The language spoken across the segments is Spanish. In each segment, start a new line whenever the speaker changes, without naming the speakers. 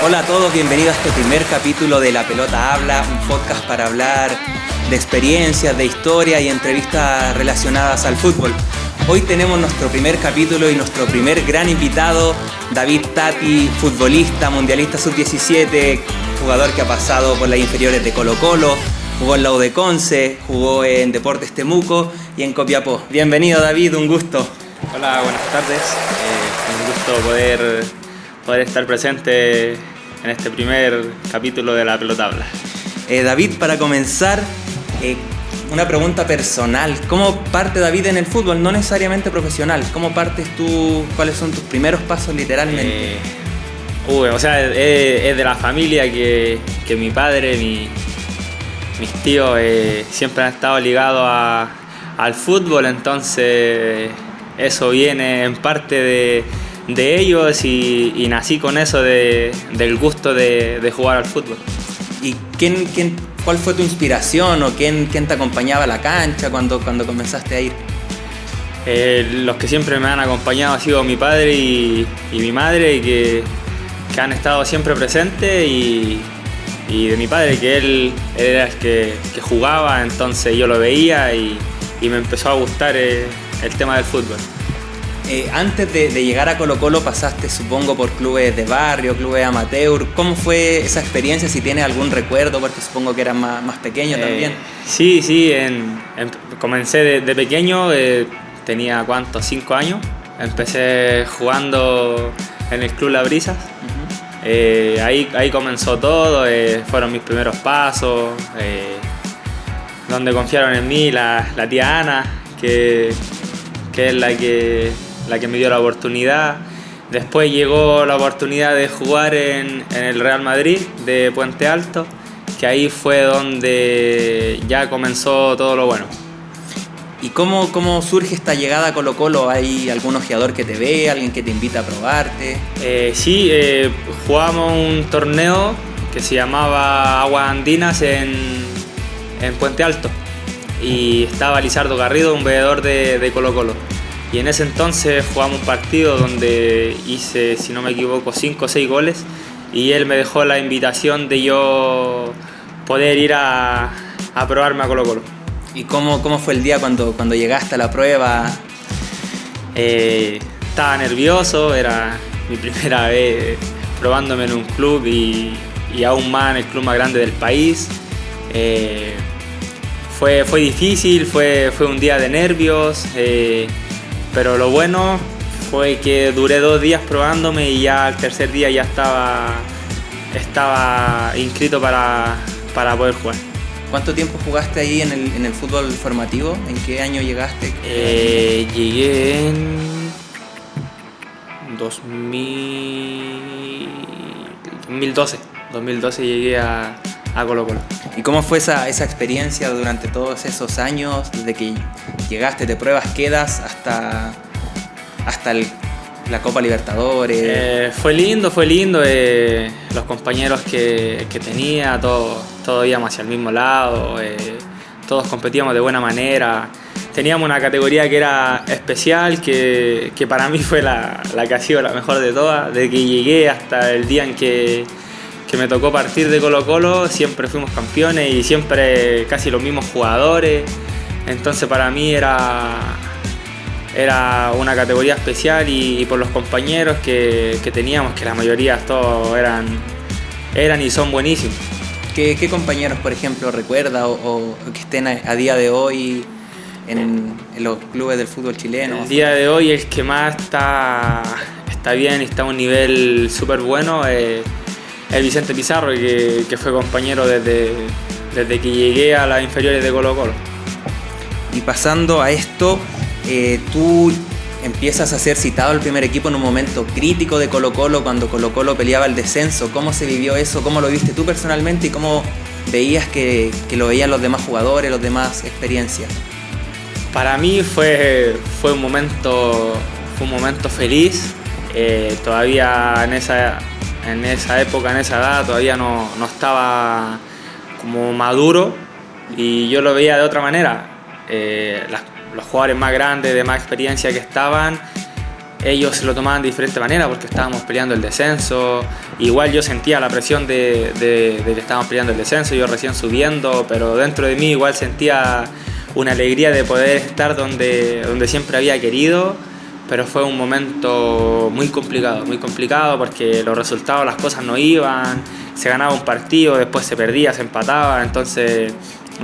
Hola a todos, bienvenidos a este primer capítulo de La Pelota Habla, un podcast para hablar de experiencias, de historia y entrevistas relacionadas al fútbol. Hoy tenemos nuestro primer capítulo y nuestro primer gran invitado, David Tati, futbolista, mundialista sub-17, jugador que ha pasado por las inferiores de Colo-Colo, jugó en la U de Conce, jugó en Deportes Temuco y en Copiapó. Bienvenido David, un gusto.
Hola, buenas tardes. Un gusto poder estar presente en este primer capítulo de La Pelota Habla.
David, para comenzar, una pregunta personal. ¿Cómo parte David en el fútbol? No necesariamente profesional. ¿Cómo partes tú? ¿Cuáles son tus primeros pasos literalmente?
Es de la familia que mi padre, mis tíos siempre han estado ligados al fútbol, entonces eso viene en parte de ellos y nací con eso del gusto de jugar al fútbol.
¿Y cuál fue tu inspiración o quién te acompañaba a la cancha cuando comenzaste a ir?
Los que siempre me han acompañado ha sido mi padre y mi madre, que han estado siempre presentes, y de mi padre, que él era el que jugaba, entonces yo lo veía y me empezó a gustar el tema del fútbol.
Antes de llegar a Colo-Colo pasaste, supongo, por clubes de barrio, clubes amateur. ¿Cómo fue esa experiencia? Si tienes algún recuerdo, porque supongo que eras más pequeño también.
Sí, comencé de pequeño, tenía 5 años. Empecé jugando en el Club La Brisas. Uh-huh. Ahí comenzó todo, fueron mis primeros pasos, donde confiaron en mí la tía Ana, que es la que me dio la oportunidad. Después llegó la oportunidad de jugar en el Real Madrid de Puente Alto, que ahí fue donde ya comenzó todo lo bueno.
¿Y cómo surge esta llegada a Colo-Colo? ¿Hay algún ojeador que te ve, alguien que te invita a probarte?
Sí, jugamos un torneo que se llamaba Aguas Andinas en Puente Alto, y estaba Lizardo Garrido, un veedor de Colo-Colo. Y en ese entonces jugamos un partido donde hice, si no me equivoco, 5 o 6 goles, y él me dejó la invitación de yo poder ir a probarme a Colo-Colo.
¿Y cómo fue el día cuando llegaste a la prueba?
Estaba nervioso, era mi primera vez probándome en un club y aún más en el club más grande del país. Fue difícil, fue un día de nervios, pero lo bueno fue que duré 2 días probándome y ya al tercer día ya estaba inscrito para poder jugar.
¿Cuánto tiempo jugaste ahí en el fútbol formativo? ¿En qué año llegaste?
Llegué en 2012 llegué a Colo-Colo.
¿Y cómo fue esa experiencia durante todos esos años, desde que llegaste de pruebas, quedas hasta la Copa Libertadores?
Fue lindo, los compañeros que tenía, todos íbamos hacia el mismo lado, todos competíamos de buena manera. Teníamos una categoría que era especial, que para mí fue la que ha sido la mejor de todas. Desde que llegué hasta el día en que me tocó partir de Colo-Colo, siempre fuimos campeones y siempre casi los mismos jugadores. Entonces para mí era una categoría especial, y por los compañeros que teníamos, que la mayoría todos eran y son buenísimos.
¿Qué compañeros, por ejemplo, recuerda o que estén a día de hoy en los clubes del fútbol chileno?
El día de hoy el que más está bien y está a un nivel súper bueno es Vicente Pizarro, que fue compañero desde que llegué a las inferiores de Colo-Colo.
Y pasando a esto, tú empiezas a ser citado al primer equipo en un momento crítico de Colo-Colo, cuando Colo-Colo peleaba el descenso. ¿Cómo se vivió eso? ¿Cómo lo viste tú personalmente? ¿Y cómo veías que lo veían los demás jugadores, los demás experiencias?
Para mí fue un momento feliz. Todavía en esa época, en esa edad, todavía no estaba como maduro, y yo lo veía de otra manera. Los jugadores más grandes, de más experiencia que estaban, ellos lo tomaban de diferente manera porque estábamos peleando el descenso. Igual yo sentía la presión de que estábamos peleando el descenso, yo recién subiendo, pero dentro de mí igual sentía una alegría de poder estar donde siempre había querido. Pero fue un momento muy complicado porque los resultados, las cosas no iban, se ganaba un partido, después se perdía, se empataba, entonces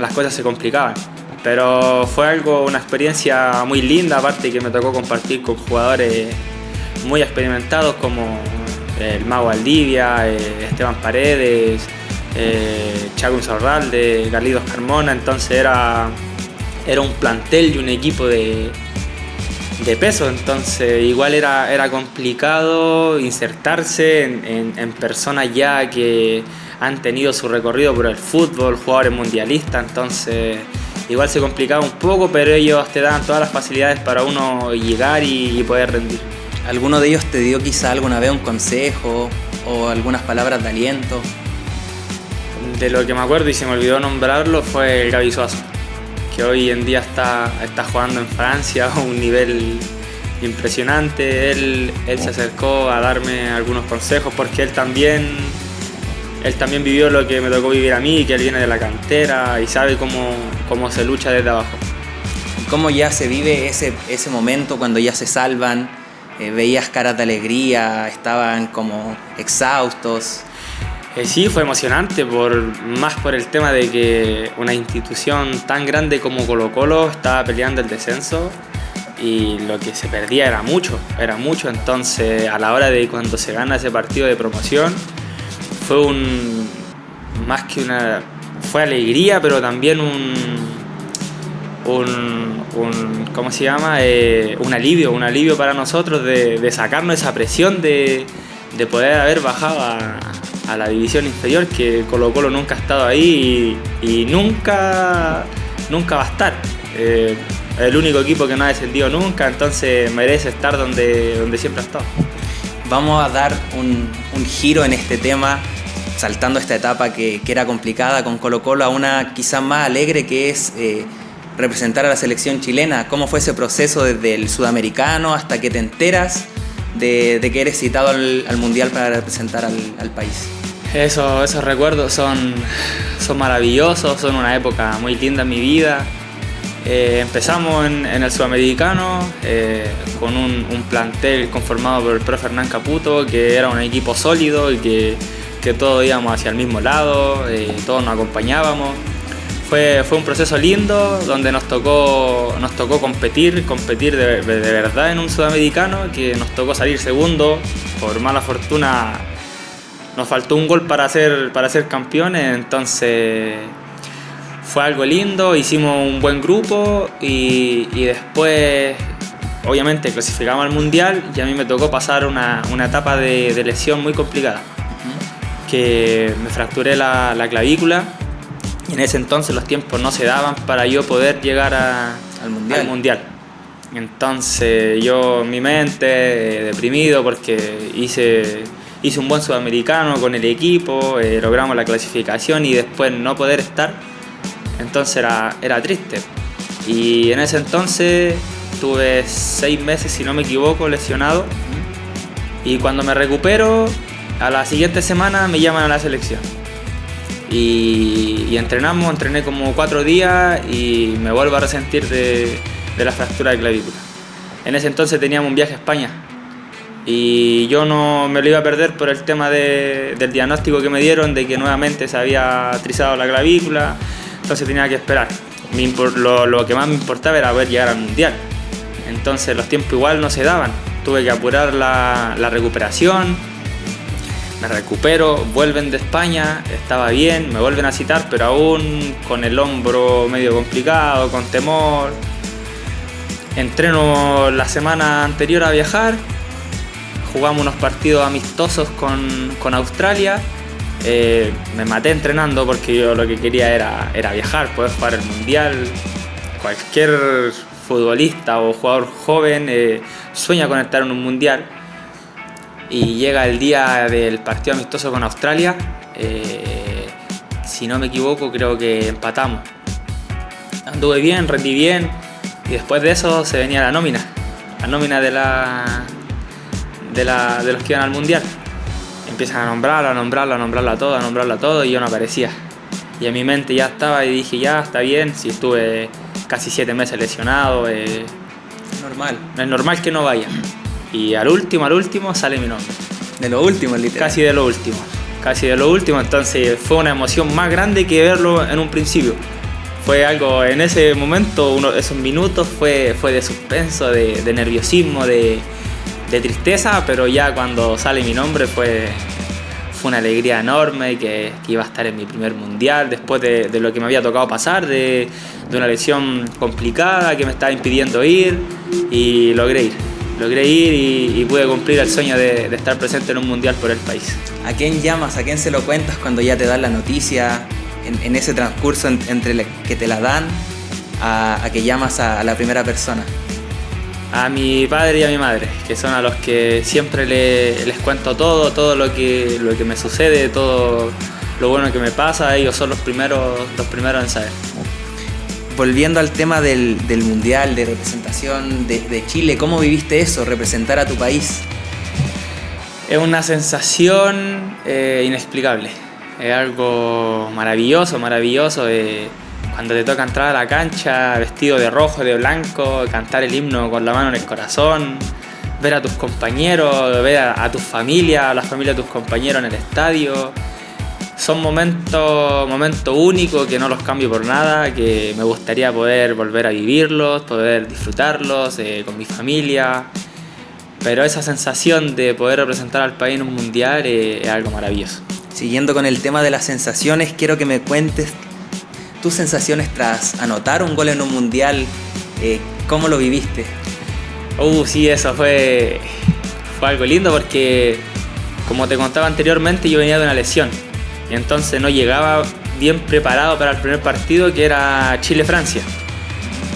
las cosas se complicaban. Pero fue una experiencia muy linda, aparte que me tocó compartir con jugadores muy experimentados como el Mago Valdivia, Esteban Paredes, Chaco Insaurralde, Carlitos Carmona, entonces era un plantel y un equipo de peso, entonces igual era complicado insertarse en personas ya que han tenido su recorrido por el fútbol, jugadores mundialistas, entonces igual se complicaba un poco, pero ellos te dan todas las facilidades para uno llegar y poder rendir.
¿Alguno de ellos te dio quizá alguna vez un consejo o algunas palabras de aliento?
De lo que me acuerdo y se me olvidó nombrarlo fue el Gaby Suazo, que hoy en día está jugando en Francia a un nivel impresionante. Él se acercó a darme algunos consejos porque él también vivió lo que me tocó vivir a mí, que él viene de la cantera y sabe cómo se lucha desde abajo.
¿Cómo ya se vive ese momento cuando ya se salvan? ¿Veías caras de alegría? ¿Estaban como exhaustos?
Sí, fue emocionante, más por el tema de que una institución tan grande como Colo-Colo estaba peleando el descenso y lo que se perdía era mucho, entonces a la hora de cuando se gana ese partido de promoción fue alegría, pero también ¿cómo se llama? Un alivio para nosotros de sacarnos esa presión de poder haber bajado a la división inferior, que Colo-Colo nunca ha estado ahí y nunca va a estar. El único equipo que no ha descendido nunca, entonces merece estar donde siempre ha estado.
Vamos a dar un giro en este tema, saltando esta etapa que era complicada con Colo-Colo a una quizás más alegre, que es representar a la selección chilena. ¿Cómo fue ese proceso desde el sudamericano hasta que te enteras de que eres citado al Mundial para representar al país?
Esos recuerdos son maravillosos, son una época muy linda en mi vida. Empezamos en el sudamericano con un plantel conformado por el profe Hernán Caputo, que era un equipo sólido y que todos íbamos hacia el mismo lado, todos nos acompañábamos. Fue un proceso lindo donde nos tocó competir de verdad en un sudamericano, que nos tocó salir segundo. Por mala fortuna nos faltó un gol para ser campeones, entonces fue algo lindo, hicimos un buen grupo y después obviamente clasificamos al Mundial y a mí me tocó pasar una etapa de lesión muy complicada, que me fracturé la clavícula. Y en ese entonces los tiempos no se daban para yo poder llegar al mundial. Entonces yo en mi mente deprimido porque hice un buen sudamericano con el equipo, logramos la clasificación y después no poder estar, entonces era triste. Y en ese entonces tuve 6 meses, si no me equivoco, lesionado, y cuando me recupero, a la siguiente semana me llaman a la selección. Y entrené como 4 días y me vuelvo a resentir de la fractura de clavícula. En ese entonces teníamos un viaje a España y yo no me lo iba a perder por el tema del diagnóstico que me dieron de que nuevamente se había trizado la clavícula, entonces tenía que esperar. Lo que más me importaba era poder llegar al Mundial, entonces los tiempos igual no se daban, tuve que apurar la recuperación. Me recupero, vuelven de España, estaba bien, me vuelven a citar, pero aún con el hombro medio complicado, con temor. Entreno la semana anterior a viajar, jugamos unos partidos amistosos con Australia. Me maté entrenando porque yo lo que quería era viajar, poder jugar el Mundial. Cualquier futbolista o jugador joven sueña con estar en un Mundial. Y llega el día del partido amistoso con Australia, si no me equivoco creo que empatamos. Anduve bien, rendí bien y después de eso se venía la nómina de los que iban al mundial. Empiezan a nombrarlo, a nombrarlo a todo y yo no aparecía. Y en mi mente ya estaba y dije, ya, está bien, si estuve casi 7 meses lesionado.
Normal.
Es normal que no vaya. Y al último sale mi nombre.
De lo último, literal.
Casi de lo último. Entonces fue una emoción más grande que verlo en un principio. Fue algo, en ese momento, esos minutos fue de suspenso, de nerviosismo, de tristeza, pero ya cuando sale mi nombre fue una alegría enorme que iba a estar en mi primer mundial después de lo que me había tocado pasar, de una lesión complicada que me estaba impidiendo ir, y logré ir y pude cumplir el sueño de estar presente en un mundial por el país.
¿A quién llamas? ¿A quién se lo cuentas cuando ya te dan la noticia? En ese transcurso entre que te la dan a que llamas a la primera persona.
A mi padre y a mi madre, que son a los que siempre les cuento todo lo que me sucede, todo lo bueno que me pasa. Ellos son los primeros en saber.
Volviendo al tema del mundial, de representación de Chile, ¿cómo viviste eso, representar a tu país?
Es una sensación inexplicable. Es algo maravilloso. Cuando te toca entrar a la cancha vestido de rojo, de blanco, cantar el himno con la mano en el corazón, ver a tus compañeros, ver a tu familia, a la familia de tus compañeros en el estadio. Son momentos únicos que no los cambio por nada, que me gustaría poder volver a vivirlos, poder disfrutarlos con mi familia. Pero esa sensación de poder representar al país en un mundial es algo maravilloso.
Siguiendo con el tema de las sensaciones, quiero que me cuentes tus sensaciones tras anotar un gol en un mundial. ¿Cómo lo viviste?
Sí, eso fue algo lindo porque, como te contaba anteriormente, yo venía de una lesión y entonces no llegaba bien preparado para el primer partido, que era Chile-Francia.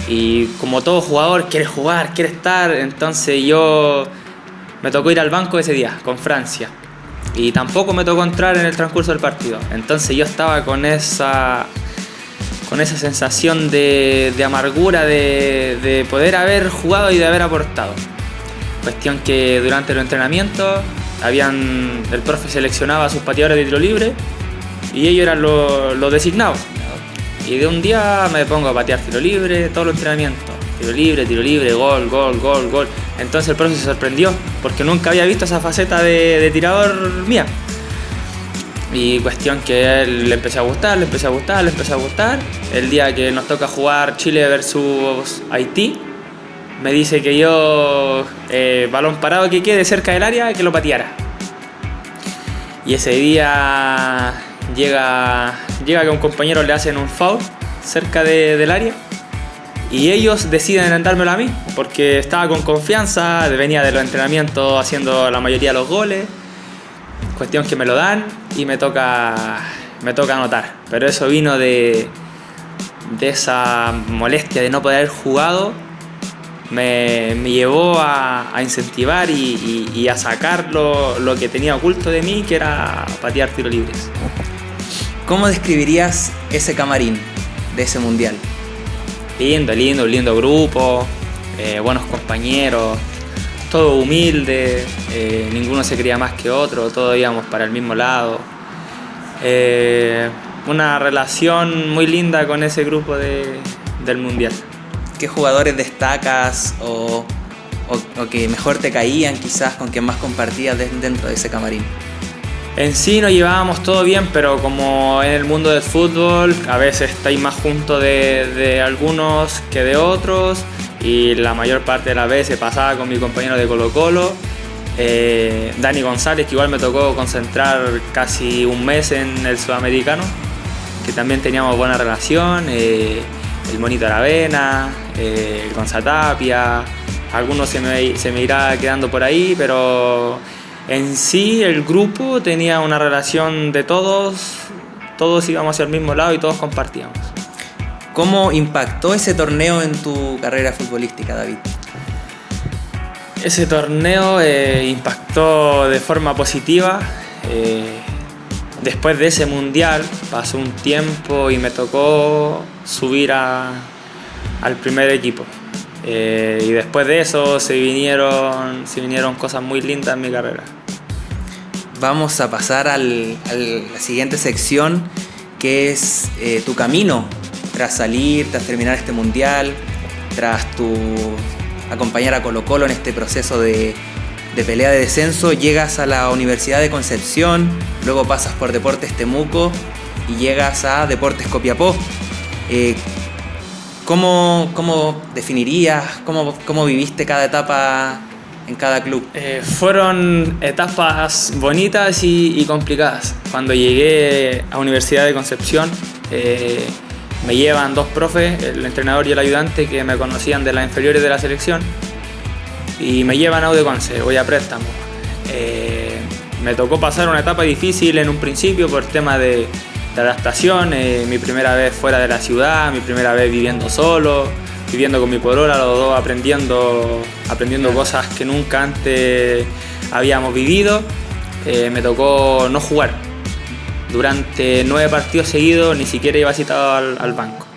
Y como todo jugador quiere jugar, quiere estar, entonces me tocó ir al banco ese día con Francia. Y tampoco me tocó entrar en el transcurso del partido. Entonces yo estaba con esa sensación de amargura de poder haber jugado y de haber aportado. Cuestión que durante los entrenamientos el profe seleccionaba a sus pateadores de tiro libre y ellos eran los designados. Y de un día me pongo a patear tiro libre, todos los entrenamientos. Tiro libre, gol. Entonces el profe se sorprendió porque nunca había visto esa faceta de tirador mía. Y cuestión que a él le empecé a gustar. El día que nos toca jugar Chile versus Haití, me dice que yo, balón parado que quede cerca del área, que lo pateara. Y ese día llega que un compañero le hacen un foul cerca del área y ellos deciden dármelo a mí porque estaba con confianza, venía de los entrenamientos haciendo la mayoría de los goles. Cuestión que me lo dan y me toca anotar, pero eso vino de esa molestia de no poder haber jugado. Me llevó a incentivar y a sacar lo que tenía oculto de mí, que era patear tiros libres.
¿Cómo describirías ese camarín de ese mundial?
Lindo, un lindo grupo, buenos compañeros, todo humilde, ninguno se creía más que otro, todos íbamos para el mismo lado. Una relación muy linda con ese grupo del mundial.
¿Qué jugadores destacas o que mejor te caían, quizás con quien más compartías dentro de ese camarín?
En sí nos llevábamos todo bien, pero como en el mundo del fútbol a veces estáis más juntos de algunos que de otros, y la mayor parte de las veces pasaba con mi compañero de Colo-Colo, Dani González, que igual me tocó concentrar casi un mes en el Sudamericano, que también teníamos buena relación, el Monito Aravena, el Gonza Tapia, algunos se me irá quedando por ahí, pero en sí el grupo tenía una relación de todos íbamos hacia el mismo lado y todos compartíamos.
¿Cómo impactó ese torneo en tu carrera futbolística, David?
Ese torneo impactó de forma positiva. Después de ese mundial pasó un tiempo y me tocó subir al primer equipo. Y después de eso se vinieron cosas muy lindas en mi carrera.
Vamos a pasar a la siguiente sección, que es tu camino tras salir, tras terminar este mundial, tras acompañar a Colo-Colo en este proceso de pelea de descenso. Llegas a la Universidad de Concepción, luego pasas por Deportes Temuco y llegas a Deportes Copiapó. ¿Cómo definirías, cómo viviste cada etapa en cada club?
Fueron etapas bonitas y complicadas. Cuando llegué a Universidad de Concepción, me llevan dos profes, el entrenador y el ayudante, que me conocían de las inferiores de la selección, y me llevan a Udeconce, voy a préstamo. Me tocó pasar una etapa difícil en un principio por tema de adaptación, mi primera vez fuera de la ciudad, mi primera vez viviendo solo, viviendo con mi polola, los dos aprendiendo cosas que nunca antes habíamos vivido. Me tocó no jugar. Durante 9 partidos seguidos ni siquiera iba citado al banco.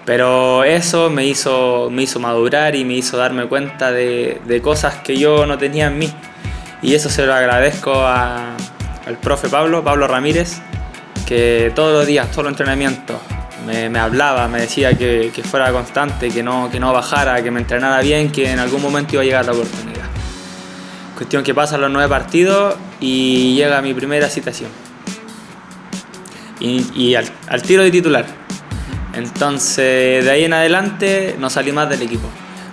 Pero eso me hizo madurar y me hizo darme cuenta de cosas que yo no tenía en mí. Y eso se lo agradezco al profe Pablo Ramírez, que todos los días, todos los entrenamientos, me hablaba, me decía que fuera constante, que no bajara, que me entrenara bien, que en algún momento iba a llegar la oportunidad. Cuestión que pasan los 9 partidos y llega mi primera citación. Y al tiro de titular. Entonces, de ahí en adelante no salí más del equipo.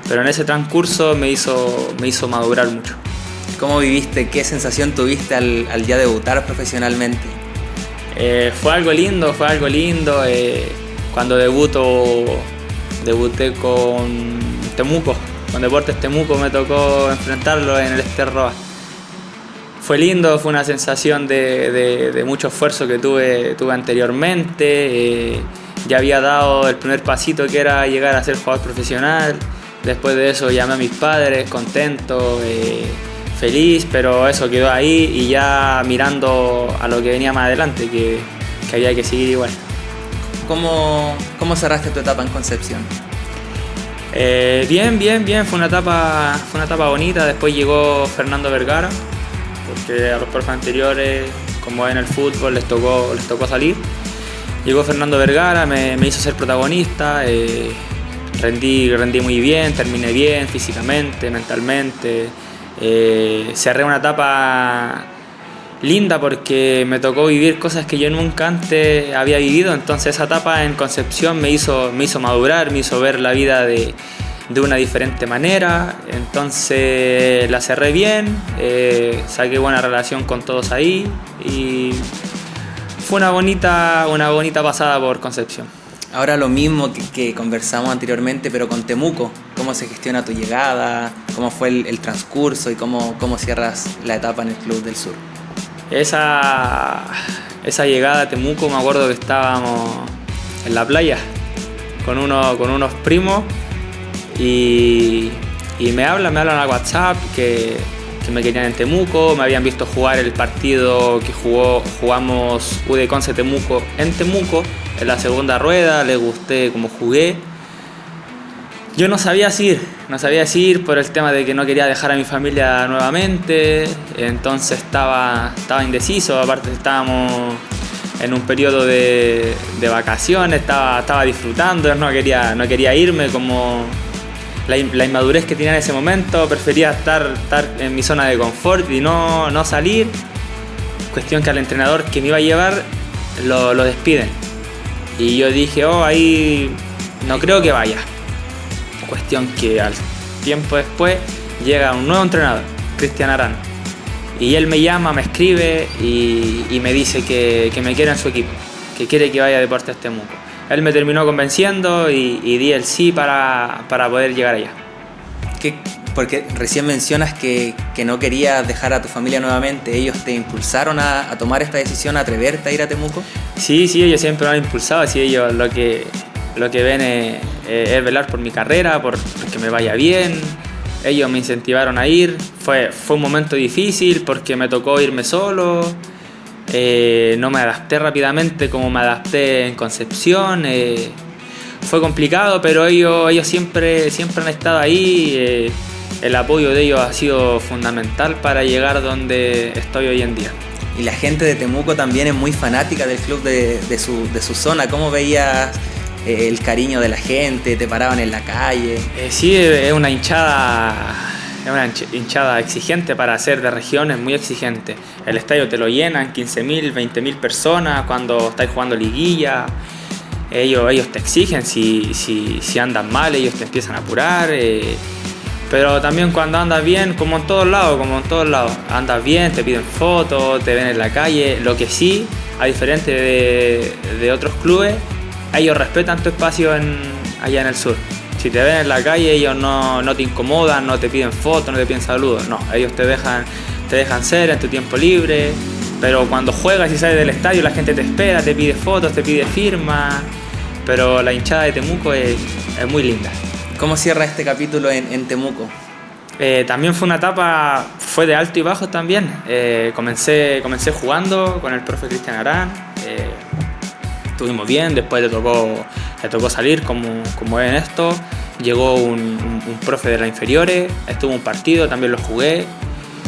Pero en ese transcurso me hizo madurar mucho.
¿Cómo viviste? ¿Qué sensación tuviste al ya debutar profesionalmente?
Fue algo lindo. Cuando debuté con Temuco, con Deportes Temuco, me tocó enfrentarlo en el Ester Roa. Fue lindo, fue una sensación de mucho esfuerzo que tuve anteriormente. Ya había dado el primer pasito, que era llegar a ser jugador profesional. Después de eso llamé a mis padres, contento, feliz, pero eso quedó ahí, y ya mirando a lo que venía más adelante, que había que seguir igual.
¿Cómo cerraste tu etapa en Concepción?
Bien, fue una etapa bonita. Después llegó Fernando Vergara, porque a los profes anteriores, como en el fútbol, les tocó salir. Llegó Fernando Vergara, me hizo ser protagonista, rendí muy bien, terminé bien físicamente, mentalmente. Cerré una etapa linda porque me tocó vivir cosas que yo nunca antes había vivido. Entonces esa etapa en Concepción me hizo madurar, me hizo ver la vida de una diferente manera. Entonces la cerré bien, saqué buena relación con todos ahí y fue una bonita pasada por Concepción.
Ahora lo mismo que conversamos anteriormente, pero con Temuco. ¿Cómo se gestiona tu llegada? ¿Cómo fue el transcurso? ¿Y cómo cierras la etapa en el Club del Sur?
Esa llegada a Temuco, me acuerdo que estábamos en la playa con unos primos y me hablan a WhatsApp que me querían en Temuco. Me habían visto jugar el partido que jugamos Udeconce Temuco en Temuco, en la segunda rueda. Les gusté cómo jugué. Yo no sabía si ir por el tema de que no quería dejar a mi familia nuevamente. Entonces estaba indeciso. Aparte estábamos en un periodo de vacaciones, estaba disfrutando, no quería irme. Como la inmadurez que tenía en ese momento, prefería estar en mi zona de confort y no salir. Cuestión que al entrenador que me iba a llevar lo despiden. Y yo dije, ahí no creo que vaya. Cuestión que al tiempo después llega un nuevo entrenador, Cristian Arán. Y él me llama, me escribe y me dice que me quiere en su equipo, que quiere que vaya a Deportes Temuco. Él me terminó convenciendo y di el sí para poder llegar allá.
Porque recién mencionas que no querías dejar a tu familia nuevamente. ¿Ellos te impulsaron a tomar esta decisión, a atreverte a ir a Temuco?
Sí, ellos siempre me han impulsado. Sí, ellos lo que ven es velar por mi carrera, por que me vaya bien. Ellos me incentivaron a ir. Fue un momento difícil porque me tocó irme solo. No me adapté rápidamente como me adapté en Concepción. fue complicado, pero ellos siempre han estado ahí. El apoyo de ellos ha sido fundamental para llegar donde estoy hoy en día.
Y la gente de Temuco también es muy fanática del club de su zona. ¿Cómo veías el cariño de la gente? ¿Te paraban en la calle?
Sí, es una hinchada exigente para ser de región, es muy exigente. El estadio te lo llenan 15.000, 20.000 personas cuando estás jugando liguilla. Ellos te exigen, si andas mal, ellos te empiezan a apurar. Pero también cuando andas bien, como en todos lados, andas bien, te piden fotos, te ven en la calle. Lo que sí, a diferencia de otros clubes, ellos respetan tu espacio allá en el sur. Si te ven en la calle, ellos no te incomodan, no te piden fotos, no te piden saludos. No, ellos te dejan ser en tu tiempo libre. Pero cuando juegas y sales del estadio, la gente te espera, te pide fotos, te pide firmas. Pero la hinchada de Temuco es muy linda.
¿Cómo cierra este capítulo en Temuco?
También fue una etapa, fue de alto y bajo también. Comencé jugando con el profe Cristian Arán. Estuvimos bien, después le tocó salir como en esto. Llegó un profe de las inferiores, estuvo un partido, también lo jugué.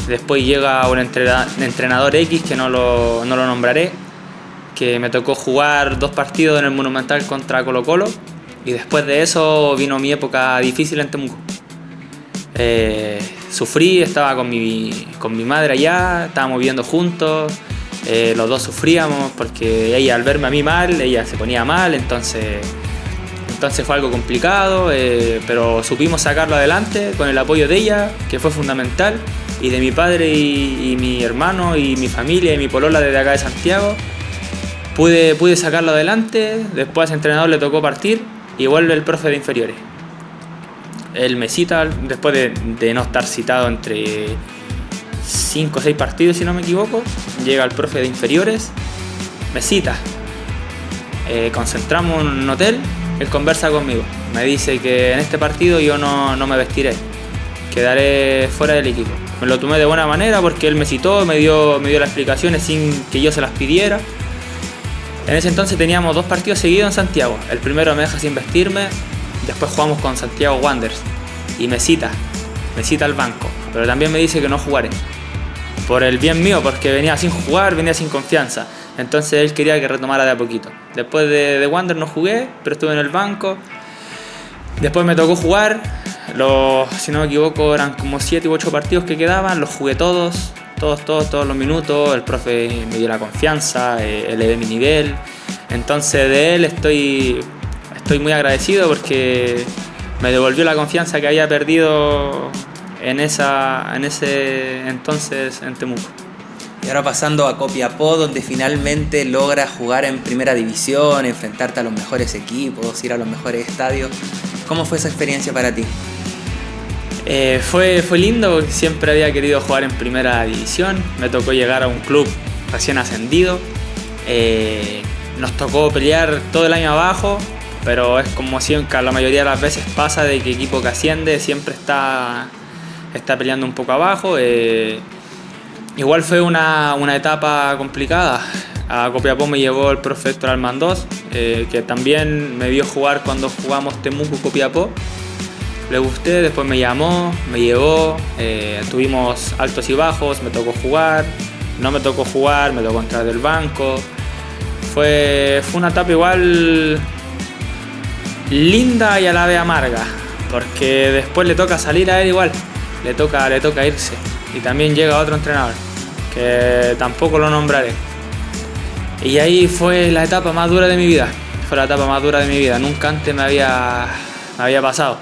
Después llega un entrenador X, que no lo nombraré, que me tocó jugar 2 partidos en el Monumental contra Colo-Colo. Y después de eso vino mi época difícil en Temuco. Sufrí, estaba con mi madre allá, estábamos viviendo juntos. Los dos sufríamos porque ella, al verme a mí mal, ella se ponía mal, entonces fue algo complicado, pero supimos sacarlo adelante con el apoyo de ella, que fue fundamental, y de mi padre y mi hermano y mi familia y mi polola desde acá de Santiago. Pude sacarlo adelante. Después al entrenador le tocó partir y vuelve el profe de inferiores. Él me cita, después de no estar citado entre 5 o 6 partidos, si no me equivoco, llega el profe de inferiores, me cita, concentramos en un hotel, él conversa conmigo, me dice que en este partido yo no me vestiré, quedaré fuera del equipo. Me lo tomé de buena manera porque él me citó, me dio las explicaciones sin que yo se las pidiera. En ese entonces teníamos 2 partidos seguidos en Santiago. El primero me deja sin vestirme, después jugamos con Santiago Wanderers y me cita al banco, pero también me dice que no jugaré, por el bien mío, porque venía sin jugar, venía sin confianza. Entonces él quería que retomara de a poquito. Después de Wander no jugué, pero estuve en el banco. Después me tocó jugar, si no me equivoco eran como 7 u 8 partidos que quedaban, los jugué todos los minutos. El profe me dio la confianza, elevé mi nivel. Entonces de él estoy muy agradecido porque me devolvió la confianza que había perdido en ese entonces en Temuco.
Y ahora pasando a Copiapó, donde finalmente logras jugar en primera división, enfrentarte a los mejores equipos, ir a los mejores estadios. ¿Cómo fue esa experiencia para ti?
Fue lindo porque siempre había querido jugar en primera división. Me tocó llegar a un club recién ascendido. Nos tocó pelear todo el año abajo, pero es como siempre, la mayoría de las veces pasa de que equipo que asciende siempre está peleando un poco abajo. Igual fue una etapa complicada. A Copiapó me llevó el profe Héctor Almandós, que también me vio jugar cuando jugamos Temuco-Copiapó. Le gusté, después me llamó, me llevó, tuvimos altos y bajos, me tocó jugar, no me tocó jugar, me tocó entrar del banco. Fue una etapa igual linda y a la vez amarga, porque después le toca salir a él igual, le toca irse. Y también llega otro entrenador, que tampoco lo nombraré. Y ahí fue la etapa más dura de mi vida, nunca antes me había pasado.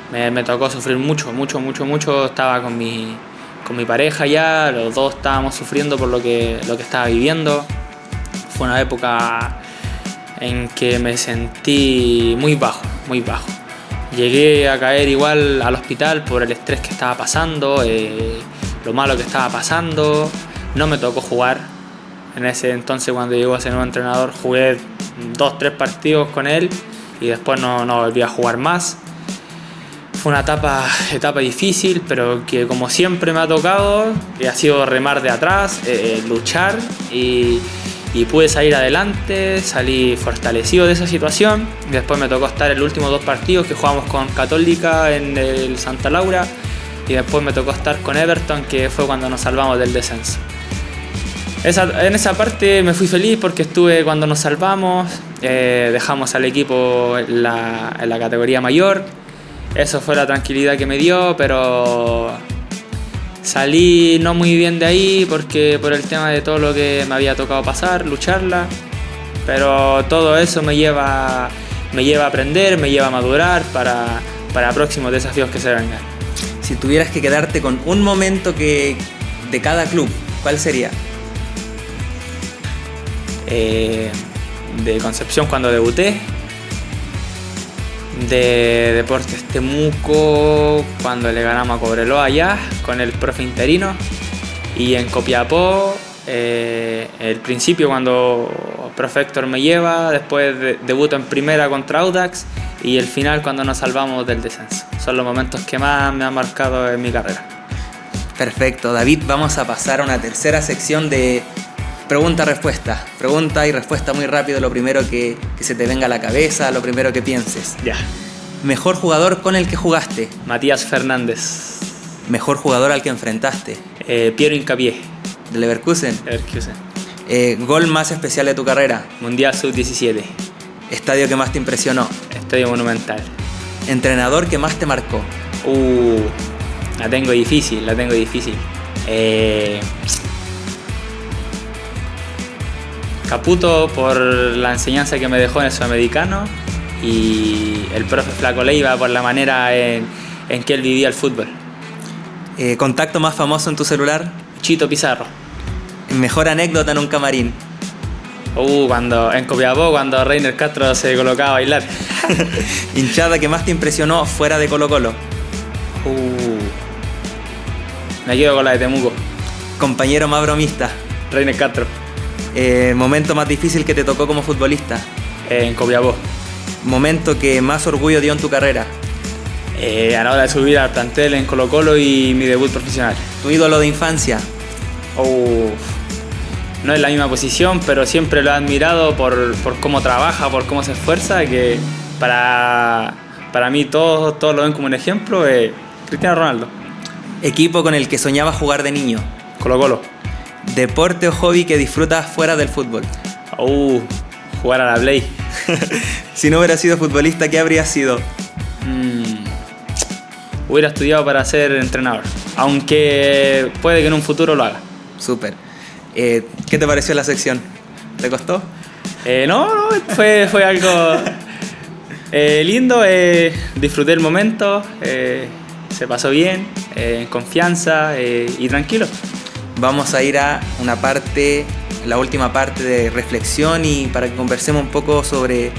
Me tocó sufrir mucho, estaba con mi pareja ya, los dos estábamos sufriendo por lo que estaba viviendo. Fue una época en que me sentí muy bajo. Llegué a caer igual al hospital por el estrés que estaba pasando, lo malo que estaba pasando. No me tocó jugar. En ese entonces, cuando llegó ese nuevo entrenador, jugué 2-3 partidos con él y después no volví a jugar más. Fue una etapa difícil, pero que como siempre me ha tocado, que ha sido remar de atrás, luchar y y pude salir adelante, salí fortalecido de esa situación. Después me tocó estar en los últimos 2 partidos que jugamos con Católica en el Santa Laura, y después me tocó estar con Everton, que fue cuando nos salvamos del descenso. En esa parte me fui feliz porque estuve cuando nos salvamos, dejamos al equipo en la categoría mayor. Eso fue la tranquilidad que me dio, pero salí no muy bien de ahí porque por el tema de todo lo que me había tocado pasar, lucharla. Pero todo eso me lleva a aprender, me lleva a madurar para próximos desafíos que se vengan.
Si tuvieras que quedarte con un momento de cada club, ¿cuál sería?
De Concepción cuando debuté, de Deportes Temuco cuando le ganamos a Cobreloa allá con el profe interino, y en Copiapó el principio cuando el profe Héctor me lleva, después debuto en primera contra Audax, y el final cuando nos salvamos del descenso. Son los momentos que más me han marcado en mi carrera.
Perfecto, David, vamos a pasar a una tercera sección de pregunta-respuesta. Pregunta y respuesta muy rápido, lo primero que se te venga a la cabeza, lo primero que pienses.
Ya.
Mejor jugador con el que jugaste.
Matías Fernández.
Mejor jugador al que enfrentaste.
Piero Hincapié.
¿De Leverkusen?
Leverkusen.
Gol más especial de tu carrera.
Mundial Sub-17.
Estadio que más te impresionó.
Estadio Monumental.
Entrenador que más te marcó.
La tengo difícil. Caputo por la enseñanza que me dejó en el Sudamericano, y el profe Flaco Leiva por la manera en que él vivía el fútbol.
¿Contacto más famoso en tu celular?
Chito Pizarro.
Mejor anécdota en un camarín.
Cuando en Copiapó, cuando Reiner Castro se colocaba a bailar.
Hinchada que más te impresionó fuera de Colo-Colo.
Me quedo con la de Temuco.
Compañero más bromista.
Reiner Castro.
Momento más difícil que te tocó como futbolista.
En Copiapó.
Momento que más orgullo dio en tu carrera.
A la hora de subir al plantel en Colo-Colo y mi debut profesional.
Tu ídolo de infancia.
No es la misma posición, pero siempre lo he admirado por cómo trabaja, por cómo se esfuerza, que para mí todos lo ven como un ejemplo. Cristiano Ronaldo.
Equipo con el que soñaba jugar de niño.
Colo-Colo.
Deporte o hobby que disfrutas fuera del fútbol.
Jugar a la Play.
Si no hubieras sido futbolista, ¿qué habrías sido?
Hubiera estudiado para ser entrenador, aunque puede que en un futuro lo haga.
Súper. ¿Qué te pareció la sección? ¿Te costó?
No, fue algo lindo. Disfruté el momento, se pasó bien, en confianza y tranquilo.
Vamos a ir a la última parte de reflexión, y para que conversemos un poco sobre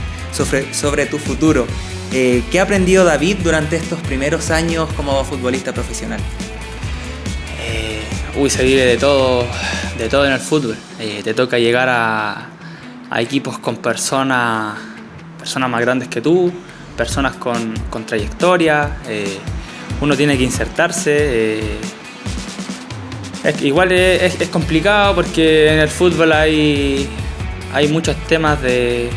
tu futuro. ¿Qué ha aprendido David durante estos primeros años como futbolista profesional?
Se vive de todo en el fútbol. Te toca llegar a equipos con personas más grandes que tú, personas con trayectoria. Uno tiene que insertarse. Igual es complicado porque en el fútbol hay muchos temas de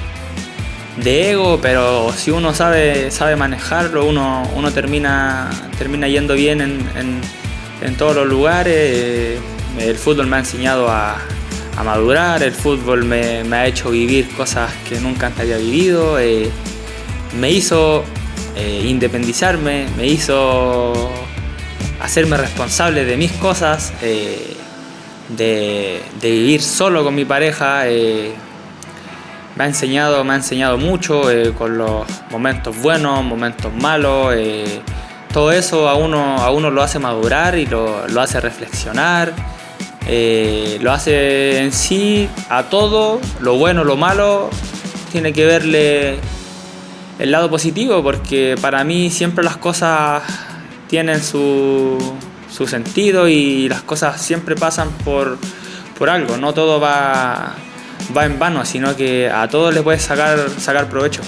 ego, pero si uno sabe manejarlo, uno termina yendo bien en todos los lugares. El fútbol me ha enseñado a madurar, el fútbol me ha hecho vivir cosas que nunca antes había vivido, me hizo independizarme, me hizo hacerme responsable de mis cosas, de vivir solo con mi pareja. Me ha enseñado mucho, con los momentos buenos, momentos malos. Todo eso a uno lo hace madurar y lo hace reflexionar, lo hace en sí a todo, lo bueno, lo malo, tiene que verle el lado positivo, porque para mí siempre las cosas tienen su sentido y las cosas siempre pasan por algo, no todo va en vano, sino que a todo le puedes sacar provecho.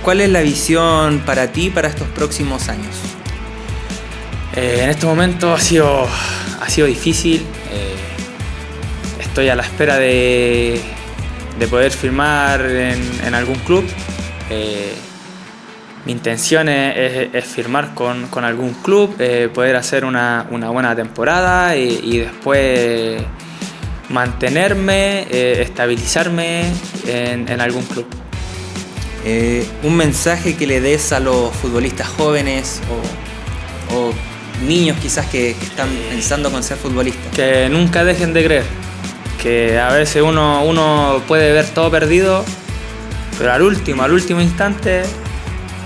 ¿Cuál es la visión para ti para estos próximos años?
En este momento ha sido difícil. estoy a la espera de poder firmar en algún club. Mi intención es firmar con algún club, poder hacer una buena temporada y después mantenerme, estabilizarme en algún club.
Un mensaje que le des a los futbolistas jóvenes o niños quizás que están pensando con ser futbolistas.
Que nunca dejen de creer, que a veces uno puede ver todo perdido, pero al último instante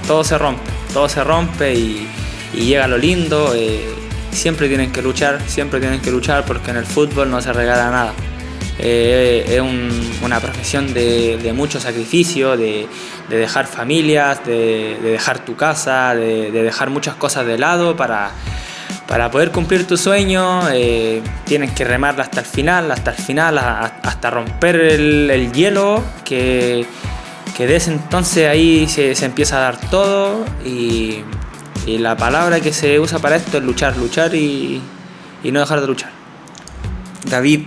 todo se rompe y llega lo lindo. Siempre tienen que luchar porque en el fútbol no se regala nada. Es una profesión de mucho sacrificio, de dejar familias, de dejar tu casa, de dejar muchas cosas de lado para poder cumplir tu sueño. Tienes que remarla hasta el final, hasta romper el hielo, que de ese entonces ahí se empieza a dar todo y la palabra que se usa para esto es luchar y no dejar de luchar.
David,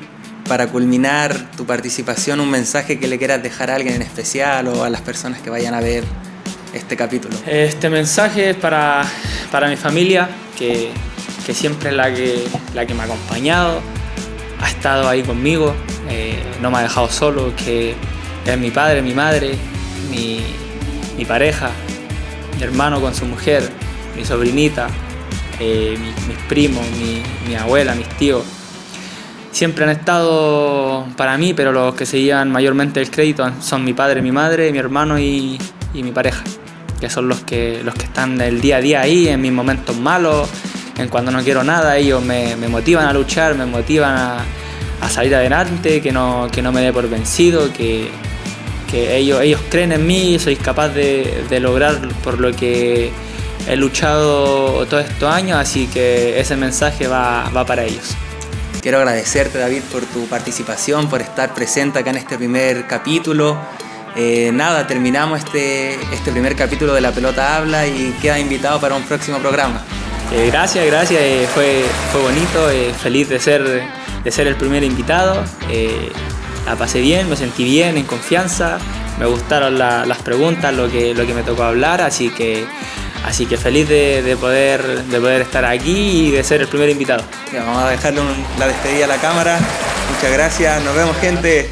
para culminar tu participación, un mensaje que le quieras dejar a alguien en especial o a las personas que vayan a ver este capítulo.
Este mensaje es para mi familia, que siempre es la que me ha acompañado, ha estado ahí conmigo, no me ha dejado solo, que es mi padre, mi madre, mi pareja, mi hermano con su mujer, mi sobrinita, mis primos, mi abuela, mis tíos. Siempre han estado para mí, pero los que se llevan mayormente el crédito son mi padre, mi madre, mi hermano y mi pareja, que son los que están el día a día ahí, en mis momentos malos, en cuando no quiero nada. Ellos me motivan a luchar, me motivan a salir adelante, que no me dé por vencido, que ellos creen en mí y soy capaz de lograr por lo que he luchado todos estos años, así que ese mensaje va para ellos.
Quiero agradecerte, David, por tu participación, por estar presente acá en este primer capítulo. Terminamos este primer capítulo de La Pelota Habla y queda invitado para un próximo programa.
Gracias, fue bonito, feliz de ser el primer invitado. La pasé bien, me sentí bien, en confianza, me gustaron las preguntas, lo que me tocó hablar, así que feliz de poder estar aquí y de ser el primer invitado.
Vamos a dejarle la despedida a la cámara. Muchas gracias, nos vemos, gente.